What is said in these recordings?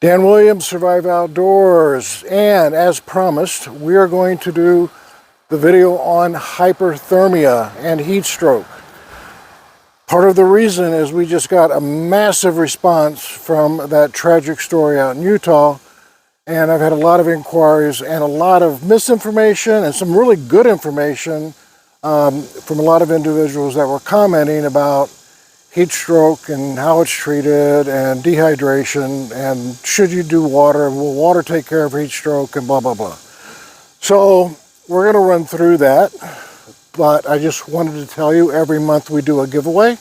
Dan Williams, Survive Outdoors, and as promised, we are going to do the video on hyperthermia and heat stroke. Part of the reason is we just got a massive response from that tragic story out in Utah, and I've had a lot of inquiries and a lot of misinformation and some really good information from a lot of individuals that were commenting about heat stroke and how it's treated and dehydration and should you do water, will water take care of heat stroke and blah blah blah. So we're going to run through that, but I just wanted to tell you every month we do a giveaway.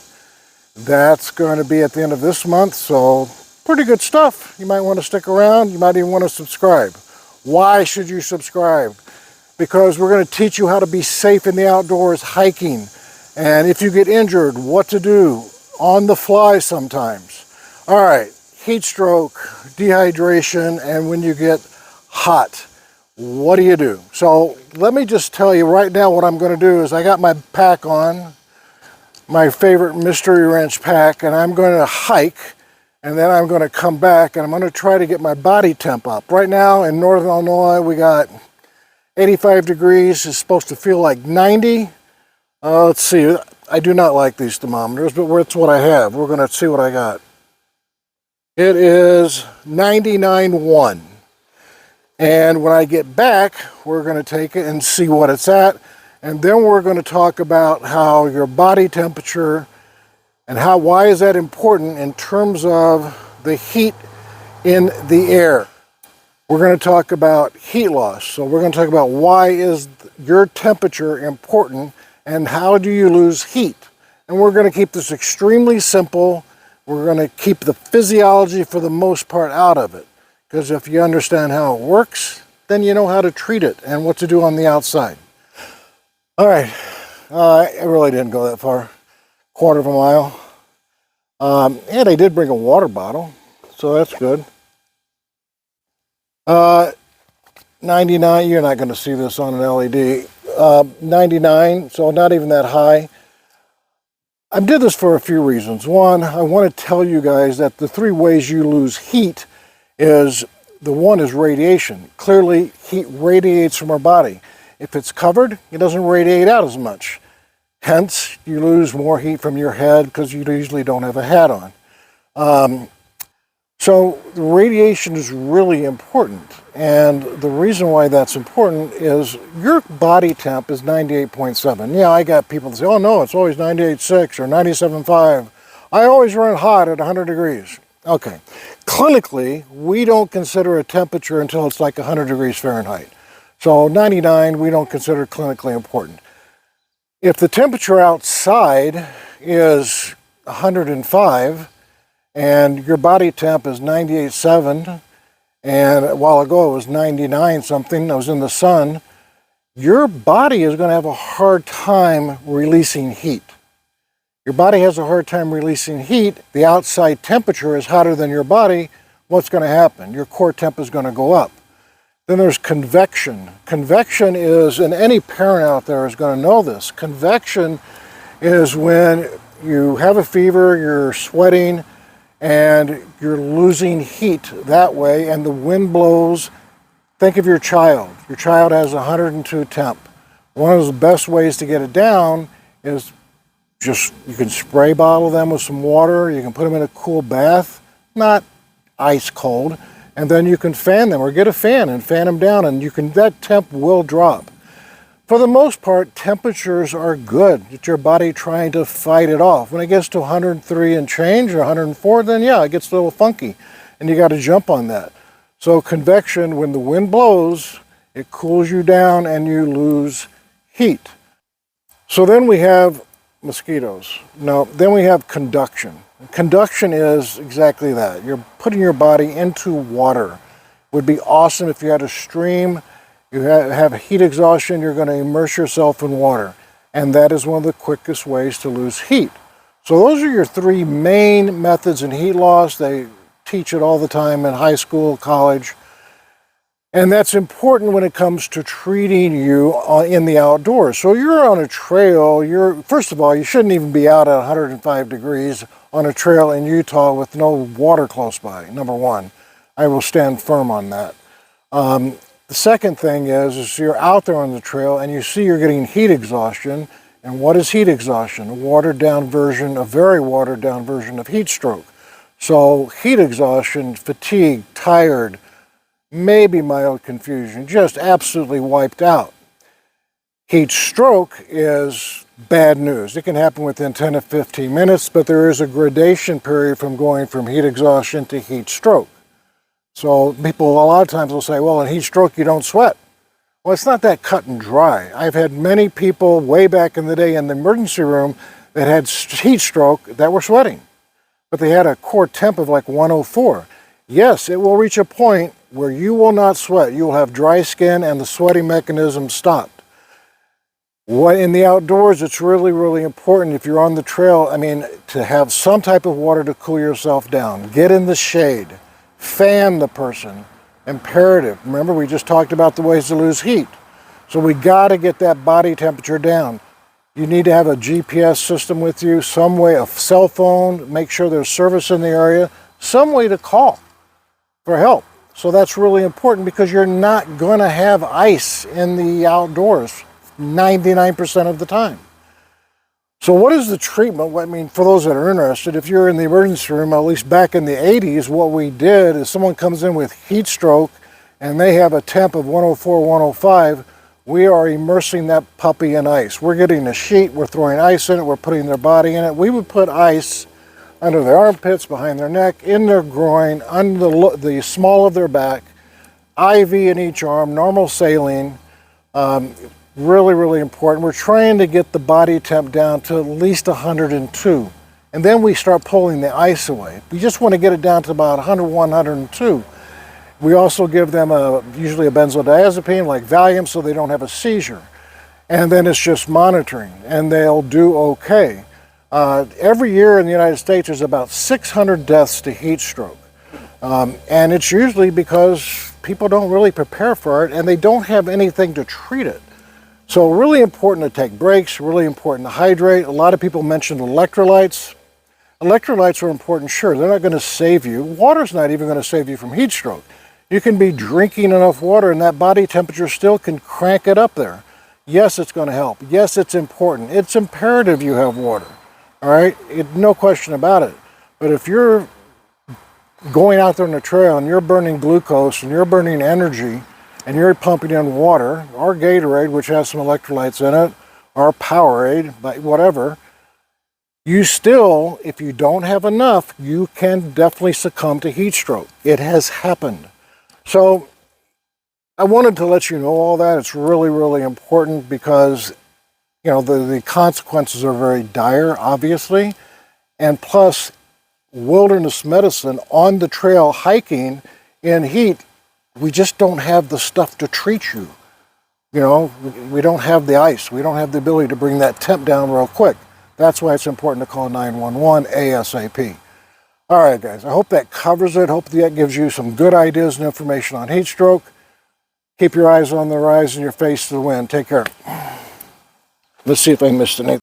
That's going to be at the end of this month, so pretty good stuff. You might want to stick around, you might even want to subscribe. Why should you subscribe? Because we're going to teach you how to be safe in the outdoors hiking, and if you get injured, what to do on the fly sometimes. All right, heat stroke, dehydration, and when you get hot, what do you do? So let me just tell you right now what I'm going to do is I got my pack on, my favorite mystery wrench pack, and I'm going to hike, and then I'm going to come back and I'm going to try to get my body temp up. Right now in Northern Illinois we got 85 degrees. It's supposed to feel like 90. Let's see. I do not like these thermometers, but it's what I have. We're going to see what I got. It is 99.1. And when I get back, we're going to take it and see what it's at. And then we're going to talk about how your body temperature and why is that important in terms of the heat in the air. We're going to talk about heat loss. So we're going to talk about why is your temperature important and how do you lose heat. And we're going to keep this extremely simple. We're going to keep the physiology for the most part out of it. Because if you understand how it works, then you know how to treat it and what to do on the outside. All right, I really didn't go that far, quarter of a mile. And I did bring a water bottle, so that's good. 99, you're not going to see this on an LED. 99, so not even that high. I did this for a few reasons. One, I want to tell you guys that the 3 ways you lose heat is, the one is radiation. Clearly, heat radiates from our body. If it's covered, it doesn't radiate out as much. Hence, you lose more heat from your head because you usually don't have a hat on. So the radiation is really important, and the reason why that's important is your body temp is 98.7. Yeah, I got people that say, oh no, it's always 98.6 or 97.5. I always run hot at 100 degrees. Okay, clinically, we don't consider a temperature until it's like 100 degrees Fahrenheit. So 99, we don't consider clinically important. If the temperature outside is 105, and your body temp is 98.7, and a while ago it was 99 something, I was in the sun, your body is going to have a hard time releasing heat. Your body has a hard time releasing heat. The outside temperature is hotter than your body. What's going to happen? Your core temp is going to go up. Then there's convection. Convection is, and any parent out there is going to know this, convection is when you have a fever, you're sweating, and you're losing heat that way, and the wind blows. Think of your child. Your child has 102 temp. One of the best ways to get it down is just, you can spray bottle them with some water, you can put them in a cool bath, not ice cold, and then you can fan them, or get a fan and fan them down, and that temp will drop. For the most part, temperatures are good. It's your body trying to fight it off. When it gets to 103 and change, or 104, then yeah, it gets a little funky, and you got to jump on that. So convection, when the wind blows, it cools you down and you lose heat. So then we have mosquitoes. Now, then we have conduction. Conduction is exactly that. You're putting your body into water. It would be awesome if you had a stream. You have heat exhaustion, you're going to immerse yourself in water. And that is one of the quickest ways to lose heat. So those are your 3 main methods in heat loss. They teach it all the time in high school, college. And that's important when it comes to treating you in the outdoors. So you're on a trail, first of all, you shouldn't even be out at 105 degrees on a trail in Utah with no water close by, number one. I will stand firm on that. The second thing is you're out there on the trail and you see you're getting heat exhaustion. And what is heat exhaustion? A watered down version, a very watered down version of heat stroke. So heat exhaustion, fatigue, tired, maybe mild confusion, just absolutely wiped out. Heat stroke is bad news. It can happen within 10 to 15 minutes, but there is a gradation period from going from heat exhaustion to heat stroke. So people a lot of times will say, well, in heat stroke you don't sweat. Well, it's not that cut and dry. I've had many people way back in the day in the emergency room that had heat stroke that were sweating, but they had a core temp of like 104. Yes, it will reach a point where you will not sweat. You will have dry skin and the sweating mechanism stopped. What in the outdoors, it's really, really important if you're on the trail, to have some type of water to cool yourself down. Get in the shade. Fan the person. Imperative. Remember, we just talked about the ways to lose heat. So we got to get that body temperature down. You need to have a GPS system with you, some way, a cell phone, make sure there's service in the area, some way to call for help. So that's really important because you're not going to have ice in the outdoors 99% of the time. So what is the treatment? For those that are interested, if you're in the emergency room, at least back in the 80s, what we did is someone comes in with heat stroke and they have a temp of 104, 105, we are immersing that puppy in ice. We're getting a sheet, we're throwing ice in it, we're putting their body in it. We would put ice under their armpits, behind their neck, in their groin, under the small of their back, IV in each arm, normal saline. Really, really important. We're trying to get the body temp down to at least 102. And then we start pulling the ice away. We just want to get it down to about 101, 102. We also give them usually a benzodiazepine like Valium so they don't have a seizure. And then it's just monitoring and they'll do okay. Every year in the United States there's about 600 deaths to heat stroke. And it's usually because people don't really prepare for it and they don't have anything to treat it. So really important to take breaks, really important to hydrate. A lot of people mention electrolytes. Electrolytes are important, sure, they're not going to save you. Water's not even going to save you from heat stroke. You can be drinking enough water and that body temperature still can crank it up there. Yes, it's going to help. Yes, it's important. It's imperative you have water, all right? No question about it. But if you're going out there on the trail and you're burning glucose and you're burning energy, and you're pumping in water, or Gatorade, which has some electrolytes in it, or Powerade, whatever, you still, if you don't have enough, you can definitely succumb to heat stroke. It has happened. So I wanted to let you know all that. It's really, really important because, the consequences are very dire, obviously. And plus, wilderness medicine on the trail hiking in heat, we just don't have the stuff to treat you. We don't have the ice. We don't have the ability to bring that temp down real quick. That's why it's important to call 911 ASAP. All right, guys, I hope that covers it. Hope that gives you some good ideas and information on heat stroke. Keep your eyes on the rise and your face to the wind. Take care. Let's see if I missed anything.